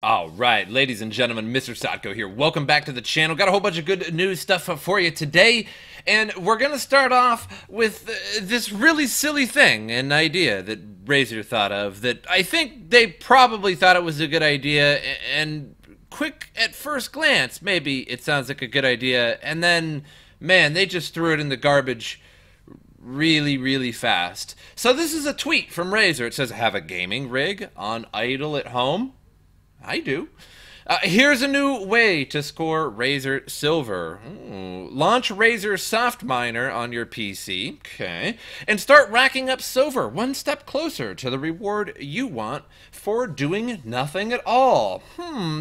All right, ladies and gentlemen, MrSotko here. Welcome back to the channel. Got a whole bunch of good news stuff for you today, and we're going to start off with this really silly thing, an idea that Razer thought of that I think they probably thought it was a good idea, and quick at first glance, maybe it sounds like a good idea, and then, man, they just threw it in the garbage really fast. So this is a tweet from Razer. It says, have a gaming rig on idle at home? I do. Here's a new way to score Razer Silver. Launch Razer Soft Miner on your PC, okay, and start racking up silver one step closer to the reward you want for doing nothing at all.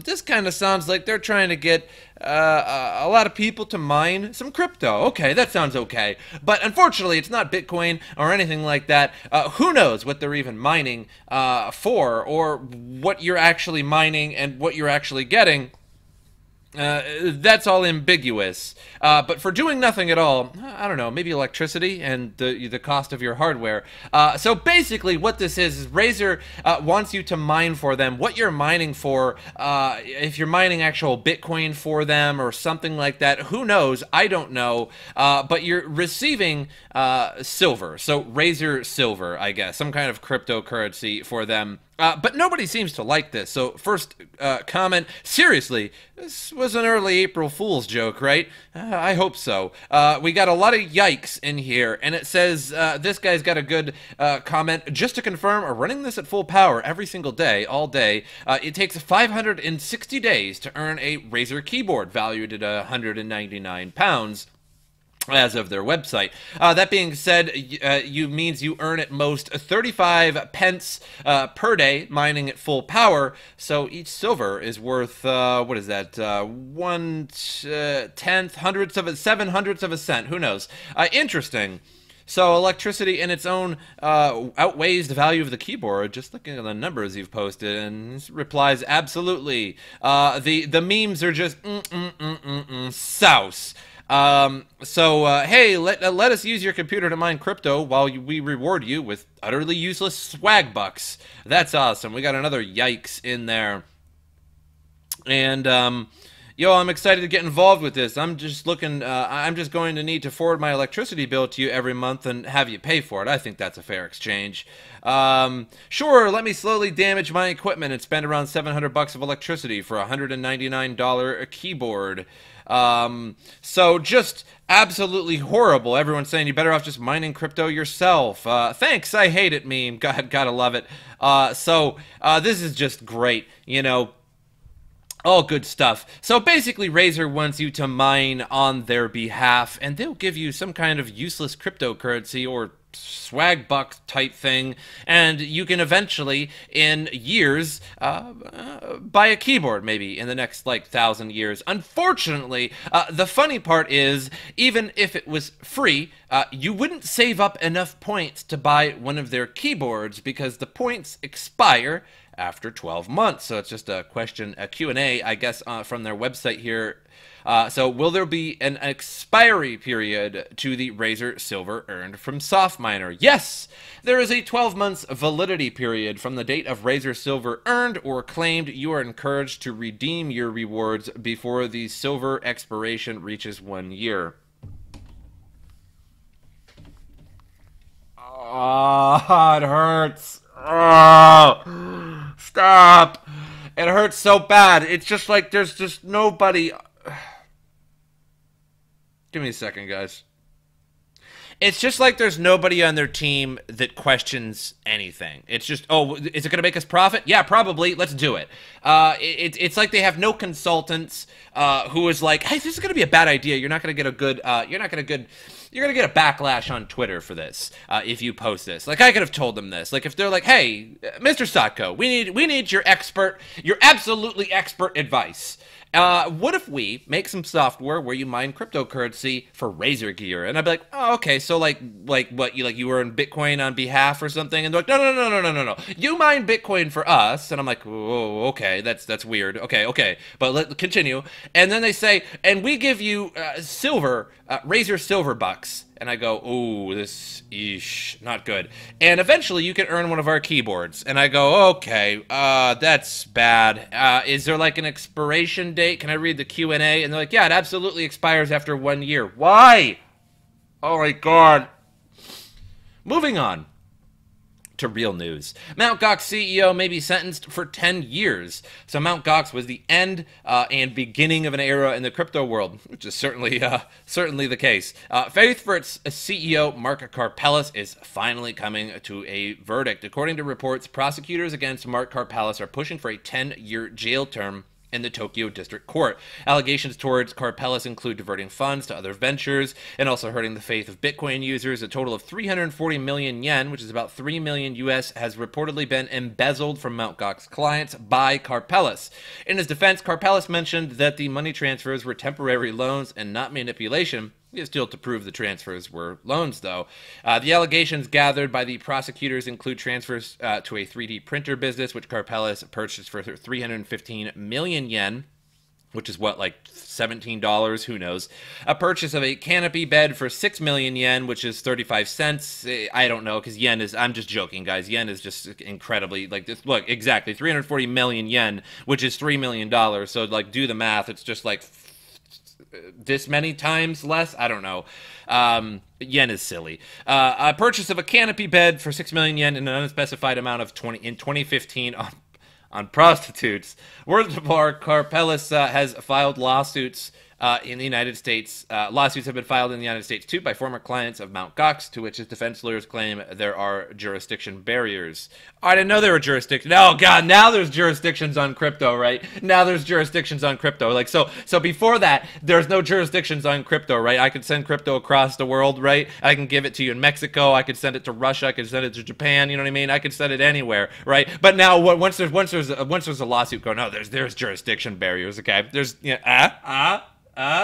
This kind of sounds like they're trying to get a lot of people to mine some crypto. Okay, that sounds okay. But unfortunately, it's not Bitcoin or anything like that. Who knows what they're even mining for, or what you're actually mining and what you're actually getting. That's all ambiguous. But for doing nothing at all, I don't know, maybe electricity and the cost of your hardware. So basically what this is Razer wants you to mine for them what you're mining for. If you're mining actual Bitcoin for them or something like that, who knows? I don't know. But you're receiving silver. So Razer Silver, I guess, some kind of cryptocurrency for them. But nobody seems to like this. So first comment, seriously, this was an early April Fool's joke, right? I hope so. We got a lot of yikes in here, and it says, this guy's got a good comment. Just to confirm, running this at full power every single day, all day, it takes 560 days to earn a Razer keyboard valued at £199. As of their website. That being said, means you earn at most 35 pence per day mining at full power. So each silver is worth what is that? 1/10 hundredths of a 7/100ths of a cent. Who knows? Interesting. So electricity in its own outweighs the value of the keyboard. Just looking at the numbers you've posted, and this replies absolutely. The memes are just souse. Hey, let us use your computer to mine crypto while we reward you with utterly useless swag bucks. That's awesome. We got another yikes in there. And, yo, I'm excited to get involved with this. I'm just looking, I'm just going to need to forward my electricity bill to you every month and have you pay for it. I think that's a fair exchange. Sure, let me slowly damage my equipment and spend around $700 of electricity for a $199 keyboard. So just absolutely horrible. Everyone's saying you're better off just mining crypto yourself. Thanks, I hate it meme. Gotta love it. This is just great, you know. All good stuff. So basically, Razer wants you to mine on their behalf, and they'll give you some kind of useless cryptocurrency or swag buck type thing, and you can eventually, in years, buy a keyboard, maybe in the next like 1,000 years. Unfortunately, the funny part is, even if it was free, you wouldn't save up enough points to buy one of their keyboards because the points expire after 12 months. So it's just a question, a Q&A, I guess, from their website here. So will there be an expiry period to the Razer Silver earned from Soft Miner? Yes! There is a 12 months validity period from the date of Razer Silver earned or claimed. You are encouraged to redeem your rewards before the silver expiration reaches 1 year. Oh, it hurts. Oh, stop. It hurts so bad. It's just like there's just nobody. Give me a second, guys. It's just like there's nobody on their team that questions anything. It's just, oh, is it going to make us profit? Yeah, probably. Let's do it. It's like they have no consultants who is like, hey, this is going to be a bad idea. You're not going to get a good, you're going to get a backlash on Twitter for this if you post this. Like, I could have told them this. Like, if they're like, hey, MrSotko, we need your absolutely expert advice. What if we make some software where you mine cryptocurrency for Razer gear? And I'd be like, oh, okay, so like what, you earn Bitcoin on behalf or something? And they're like, no. You mine Bitcoin for us. And I'm like, oh, okay, that's weird. Okay, but let's continue. And then they say, and we give you silver, Razer silver bucks. And I go, ooh, this ish, not good. And eventually you can earn one of our keyboards. And I go, okay, that's bad. Is there like an expiration date? Can I read the Q&A? And they're like, yeah, it absolutely expires after 1 year. Why? Oh my God. Moving on to real news. Mt. Gox CEO may be sentenced for 10 years. So Mt. Gox was the end and beginning of an era in the crypto world, which is certainly the case. Faith for its CEO, Mark Karpelès, is finally coming to a verdict. According to reports, prosecutors against Mark Karpelès are pushing for a 10-year jail term in the Tokyo District Court. Allegations towards Karpelès include diverting funds to other ventures and also hurting the faith of Bitcoin users. A total of 340 million yen, which is about 3 million US, has reportedly been embezzled from Mt. Gox clients by Karpelès. In his defense, Karpelès mentioned that the money transfers were temporary loans and not manipulation. He has still to prove the transfers were loans, though. The allegations gathered by the prosecutors include transfers to a 3D printer business, which Karpelès purchased for 315 million yen, which is what, like $17? Who knows? A purchase of a canopy bed for 6 million yen, which is 35 cents. I don't know, because yen is, I'm just joking, guys. Yen is just incredibly, like, this, look, exactly, 340 million yen, which is $3 million. So, like, do the math. It's just like this many times less. I don't know. Yen is silly. A purchase of a canopy bed for 6 million yen in an unspecified amount of 2015 on prostitutes. Words of our Karpelès has filed lawsuits in the United States. Lawsuits have been filed in the United States, too, by former clients of Mt. Gox, to which his defense lawyers claim there are jurisdiction barriers. Oh, I didn't know there were jurisdictions. Oh, God, now there's jurisdictions on crypto, right? Now there's jurisdictions on crypto. Like, so before that, there's no jurisdictions on crypto, right? I could send crypto across the world, right? I can give it to you in Mexico. I could send it to Russia. I could send it to Japan. You know what I mean? I could send it anywhere, right? But now, once there's a lawsuit going, oh, there's jurisdiction barriers, okay? There's,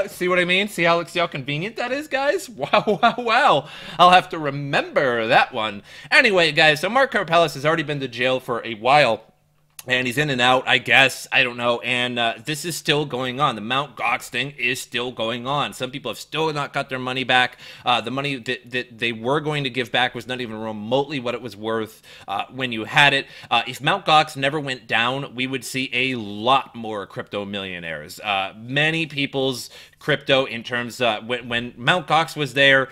see what I mean? See how convenient that is, guys? Wow. I'll have to remember that one. Anyway, guys, so Mark Karpelès has already been to jail for a while. And he's in and out, I guess. I don't know. And this is still going on. The Mt. Gox thing is still going on. Some people have still not got their money back. The money that they were going to give back was not even remotely what it was worth when you had it. If Mt. Gox never went down, we would see a lot more crypto millionaires. Many people's crypto in terms when Mt. Gox was there,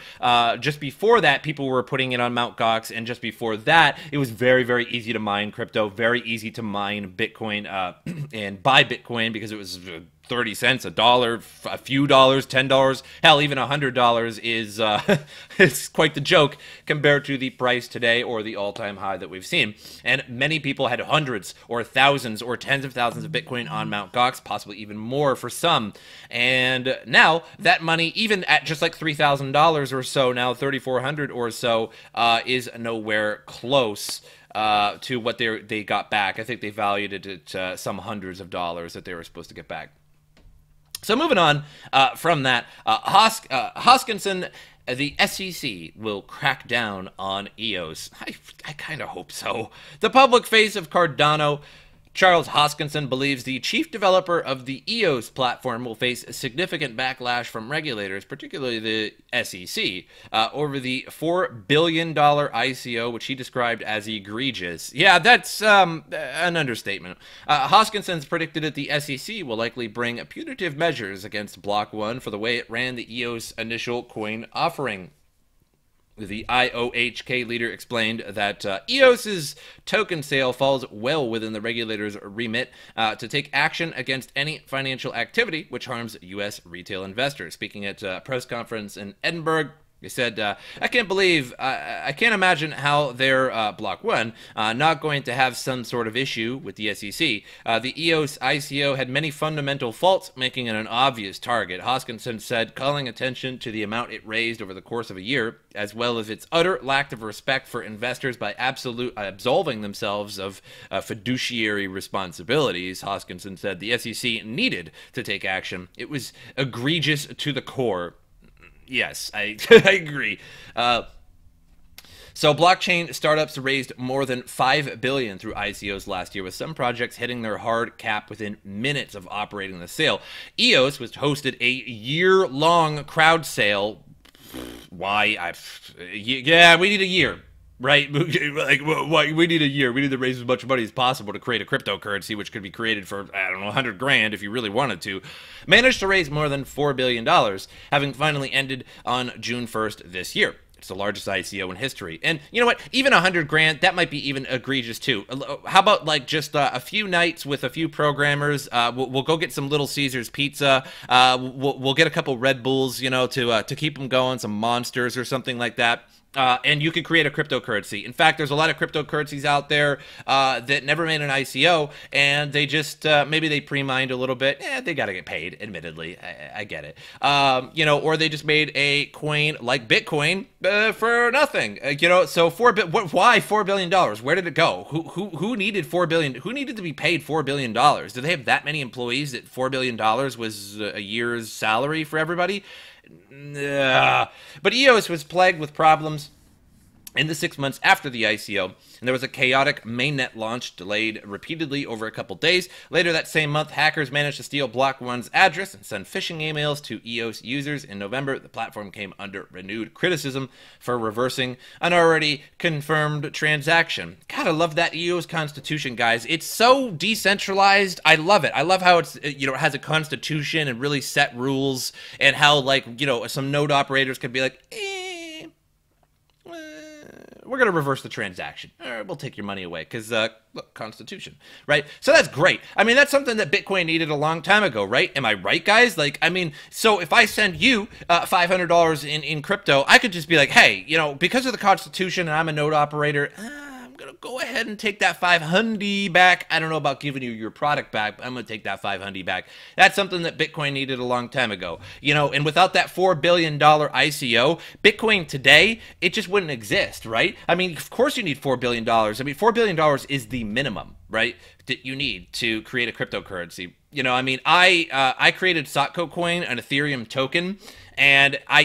just before that, people were putting it on Mt. Gox. And just before that, it was very, very easy to mine crypto, very easy to mine Bitcoin and buy Bitcoin because it was 30 cents, a dollar, a few dollars, $10, hell, even $100 is it's quite the joke compared to the price today or the all-time high that we've seen. And many people had hundreds or thousands or tens of thousands of Bitcoin on Mt. Gox, possibly even more for some. And now that money, even at just like $3,000 or so, now $3,400 or so, is nowhere close to what they got back. I think they valued it at some hundreds of dollars that they were supposed to get back. So moving on from that, Hoskinson, the SEC will crack down on EOS. I kind of hope so. The public face of Cardano, Charles Hoskinson, believes the chief developer of the EOS platform will face a significant backlash from regulators, particularly the SEC, over the $4 billion ICO, which he described as egregious. Yeah, that's an understatement. Hoskinson's predicted that the SEC will likely bring punitive measures against Block One for the way it ran the EOS initial coin offering. The IOHK leader explained that EOS's token sale falls well within the regulator's remit to take action against any financial activity which harms U.S. retail investors. Speaking at a press conference in Edinburgh, he said, I can't imagine how they're, Block One, not going to have some sort of issue with the SEC. The EOS ICO had many fundamental faults, making it an obvious target. Hoskinson said, calling attention to the amount it raised over the course of a year, as well as its utter lack of respect for investors by absolving themselves of fiduciary responsibilities. Hoskinson said the SEC needed to take action. It was egregious to the core. Yes, I agree. So blockchain startups raised more than $5 billion through ICOs last year, with some projects hitting their hard cap within minutes of operating the sale. EOS was hosted a year-long crowd sale. Why? Yeah, we need a year. Right? Like, we need a year. We need to raise as much money as possible to create a cryptocurrency, which could be created for, I don't know, 100 grand if you really wanted to. Managed to raise more than $4 billion, having finally ended on June 1st this year. It's the largest ICO in history. And you know what? Even 100 grand, that might be even egregious too. How about like just a few nights with a few programmers? We'll go get some Little Caesars pizza. We'll get a couple Red Bulls, you know, to keep them going, some Monsters or something like that. And you can create a cryptocurrency. In fact, there's a lot of cryptocurrencies out there that never made an ICO, and they just, maybe they pre-mined a little bit. They got to get paid, admittedly. I get it. You know, or they just made a coin like Bitcoin for nothing. You know, so why $4 billion? Where did it go? Who needed $4 billion? Who needed to be paid $4 billion? Do they have that many employees that $4 billion was a year's salary for everybody? But EOS was plagued with problems in the 6 months after the ICO, and there was a chaotic mainnet launch delayed repeatedly over a couple days. Later that same month, hackers managed to steal Block One's address and send phishing emails to EOS users. In November, the platform came under renewed criticism for reversing an already confirmed transaction. God, I love that EOS constitution, guys. It's so decentralized. I love it. I love how it's, you know, it has a constitution and really set rules, and how, like, you know, some node operators could be like, we're going to reverse the transaction. All right, we'll take your money away because, look, Constitution, right? So that's great. I mean, that's something that Bitcoin needed a long time ago, right? Am I right, guys? Like, I mean, so if I send you $500 in crypto, I could just be like, hey, you know, because of the Constitution and I'm a node operator, I'm going to go ahead and take that 500 back. I don't know about giving you your product back, but I'm going to take that 500 back. That's something that Bitcoin needed a long time ago. You know, and without that $4 billion ICO, Bitcoin today, it just wouldn't exist, right? I mean, of course you need $4 billion. I mean, $4 billion is the minimum, right, that you need to create a cryptocurrency. You know, I mean, I created Sotko coin, an Ethereum token, and I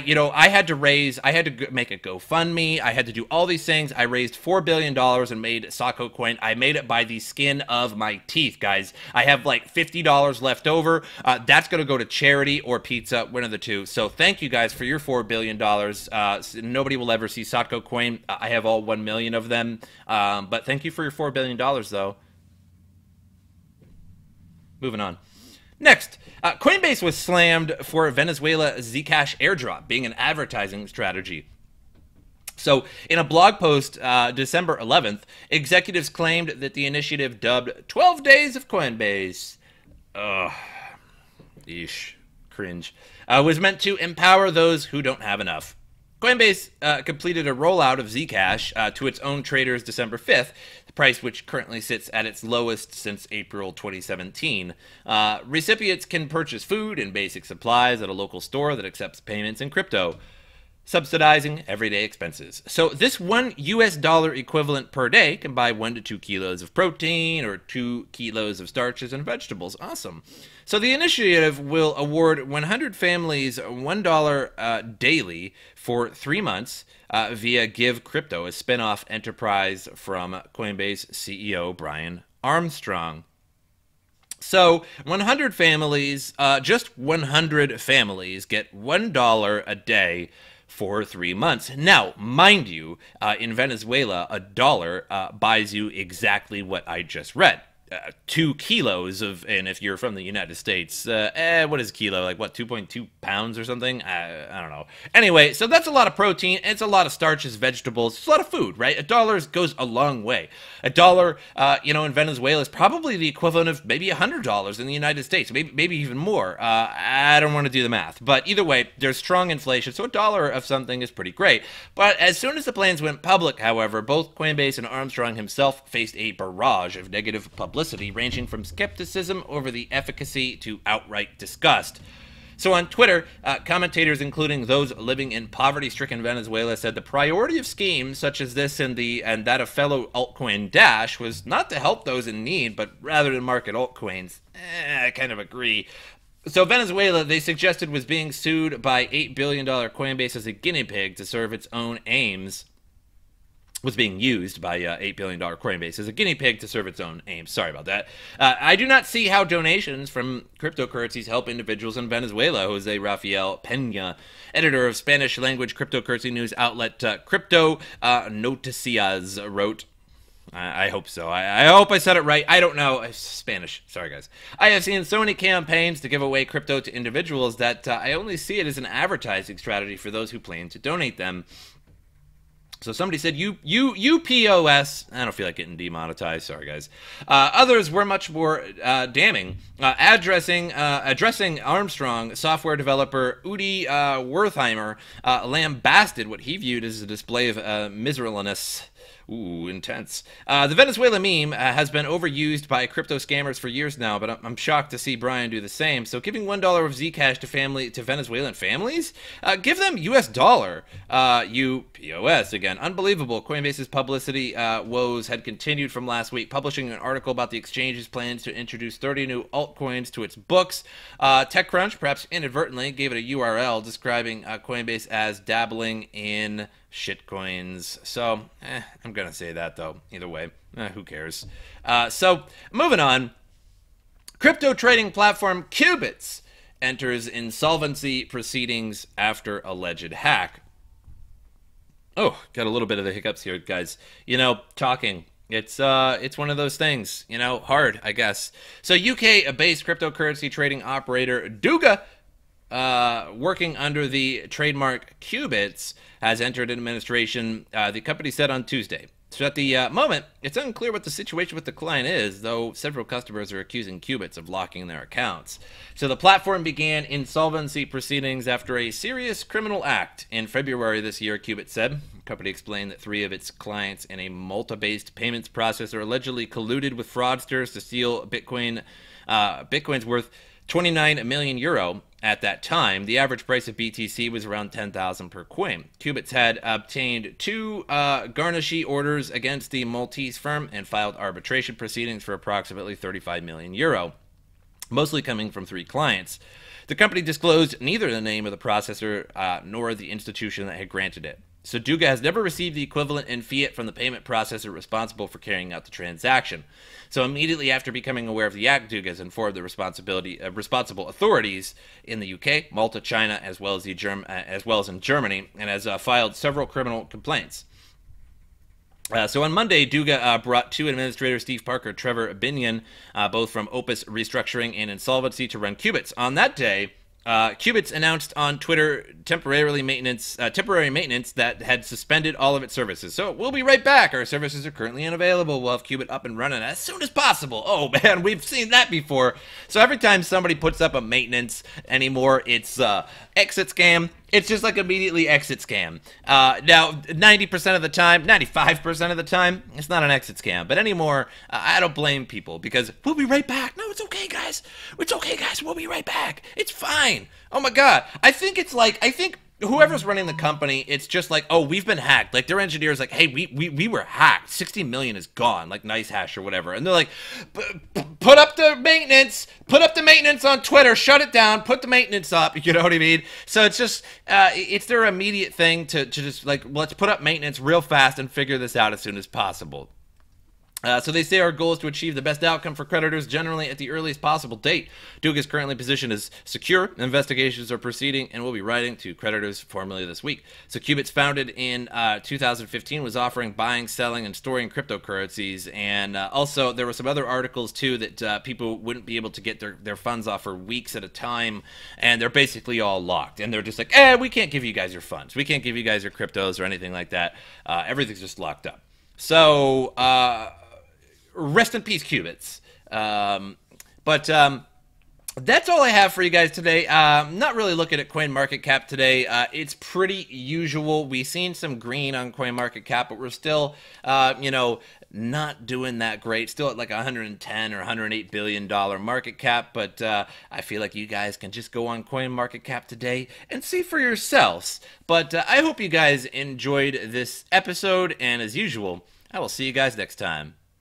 had to make a GoFundMe. I had to do all these things. I raised $4 billion and made Sotko coin. I made it by the skin of my teeth, guys. I have like $50 left over. That's going to go to charity or pizza, one of the two. So thank you guys for your $4 billion. Nobody will ever see Sotko coin. I have all 1 million of them. But thank you for your $4 billion, though. Moving on. Next, Coinbase was slammed for Venezuela Zcash airdrop being an advertising strategy. So, in a blog post December 11th, executives claimed that the initiative, dubbed 12 Days of Coinbase, cringe, was meant to empower those who don't have enough. Coinbase completed a rollout of Zcash to its own traders December 5th, the price which currently sits at its lowest since April 2017. Recipients can purchase food and basic supplies at a local store that accepts payments in crypto, subsidizing everyday expenses. So this $1 equivalent per day can buy 1 to 2 kilos of protein or 2 kilos of starches and vegetables. Awesome. So the initiative will award 100 families $1 daily for 3 months via Give Crypto, a spin-off enterprise from Coinbase CEO Brian Armstrong. So 100 families, just 100 families get $1 a day for 3 months. Now, mind you, in Venezuela, a dollar buys you exactly what I just read. 2 kilos of, and if you're from the United States, what is a kilo? Like, what, 2.2 pounds or something? I don't know. Anyway, so that's a lot of protein. It's a lot of starches, vegetables. It's a lot of food, right? $1 goes a long way. $1, in Venezuela is probably the equivalent of maybe $100 in the United States, maybe even more. I don't want to do the math, but either way, there's strong inflation, so $1 of something is pretty great. But as soon as the plans went public, however, both Coinbase and Armstrong himself faced a barrage of negative publicity, ranging from skepticism over the efficacy to outright disgust. So on Twitter, commentators, including those living in poverty-stricken Venezuela, said the priority of schemes such as this and that of fellow altcoin Dash was not to help those in need, but rather to market altcoins. I kind of agree. So Venezuela, they suggested, was being sued by $8 billion Coinbase as a guinea pig to serve its own aims. was being used by $8 billion Coinbase as a guinea pig to serve its own aims. Sorry about that. I do not see how donations from cryptocurrencies help individuals in Venezuela, Jose Rafael Peña, editor of Spanish-language cryptocurrency news outlet Crypto Noticias, wrote. I hope so. I hope I said it right. I don't know. Spanish. Sorry, guys. I have seen so many campaigns to give away crypto to individuals that I only see it as an advertising strategy for those who plan to donate them. So somebody said, you POS. I don't feel like getting demonetized. Sorry, guys. Others were much more damning. Addressing Armstrong, software developer Udi Wertheimer lambasted what he viewed as a display of miserliness. Ooh, intense. The Venezuela meme has been overused by crypto scammers for years now, but I'm shocked to see Brian do the same. So giving $1 of Zcash to Venezuelan families? Give them US dollar. You POS again. Unbelievable. Coinbase's publicity woes had continued from last week, publishing an article about the exchange's plans to introduce 30 new altcoins to its books. TechCrunch, perhaps inadvertently, gave it a URL describing Coinbase as dabbling in shitcoins. So, I'm going to say that, though. Either way, who cares? So, moving on. Crypto trading platform Qubits enters insolvency proceedings after alleged hack. Oh, got a little bit of the hiccups here, guys. You know, talking. It's one of those things, you know, hard, I guess. So, UK-based cryptocurrency trading operator Duga, working under the trademark Qubits, has entered administration, the company said on Tuesday. So at the moment, it's unclear what the situation with the client is, though several customers are accusing Qubits of locking their accounts. So the platform began insolvency proceedings after a serious criminal act in February this year, Qubits said. The company explained that 3 of its clients in a Malta-based payments processor allegedly colluded with fraudsters to steal Bitcoin's worth 29 million euro. At that time, the average price of BTC was around 10,000 per coin. Qubits had obtained 2 garnishee orders against the Maltese firm and filed arbitration proceedings for approximately 35 million euro, mostly coming from 3 clients. The company disclosed neither the name of the processor nor the institution that had granted it. So Duga has never received the equivalent in fiat from the payment processor responsible for carrying out the transaction. So immediately after becoming aware of the act, Duga has informed the responsible authorities in the UK, Malta, China, as well as in Germany, and has filed several criminal complaints. So on Monday, Duga brought 2 administrators, Steve Parker, Trevor Binion, both from Opus Restructuring and Insolvency, to run Qubits. On that day, Qubits announced on Twitter temporary maintenance that had suspended all of its services. So we'll be right back. Our services are currently unavailable. We'll have Qubit up and running as soon as possible. Oh man, we've seen that before. So every time somebody puts up a maintenance anymore, it's exit scam. It's just like immediately exit scam. Now, 90% of the time, 95% of the time, it's not an exit scam. But anymore, I don't blame people because we'll be right back. No, it's okay, guys. It's okay, guys. We'll be right back. It's fine. Oh my God. I think whoever's running the company, it's just like, oh, we've been hacked. Like their engineer's like, hey, we were hacked. 60 million is gone, like nice hash or whatever. And they're like, put up the maintenance on Twitter, shut it down, put the maintenance up. You know what I mean? So it's just, it's their immediate thing to just like, let's put up maintenance real fast and figure this out as soon as possible. So they say our goal is to achieve the best outcome for creditors generally at the earliest possible date. Duga's currently positioned as secure. Investigations are proceeding and will be writing to creditors formally this week. So Qubits, founded in 2015, was offering buying, selling, and storing cryptocurrencies. And also there were some other articles too that people wouldn't be able to get their funds off for weeks at a time. And they're basically all locked. And they're just like, we can't give you guys your funds. We can't give you guys your cryptos or anything like that. Everything's just locked up. So, rest in peace, Qubits. That's all I have for you guys today. Not really looking at CoinMarketCap today. It's pretty usual. We've seen some green on CoinMarketCap, but we're still, not doing that great. Still at like 110 or 108 billion dollar market cap. But I feel like you guys can just go on CoinMarketCap today and see for yourselves. But I hope you guys enjoyed this episode, and as usual, I will see you guys next time.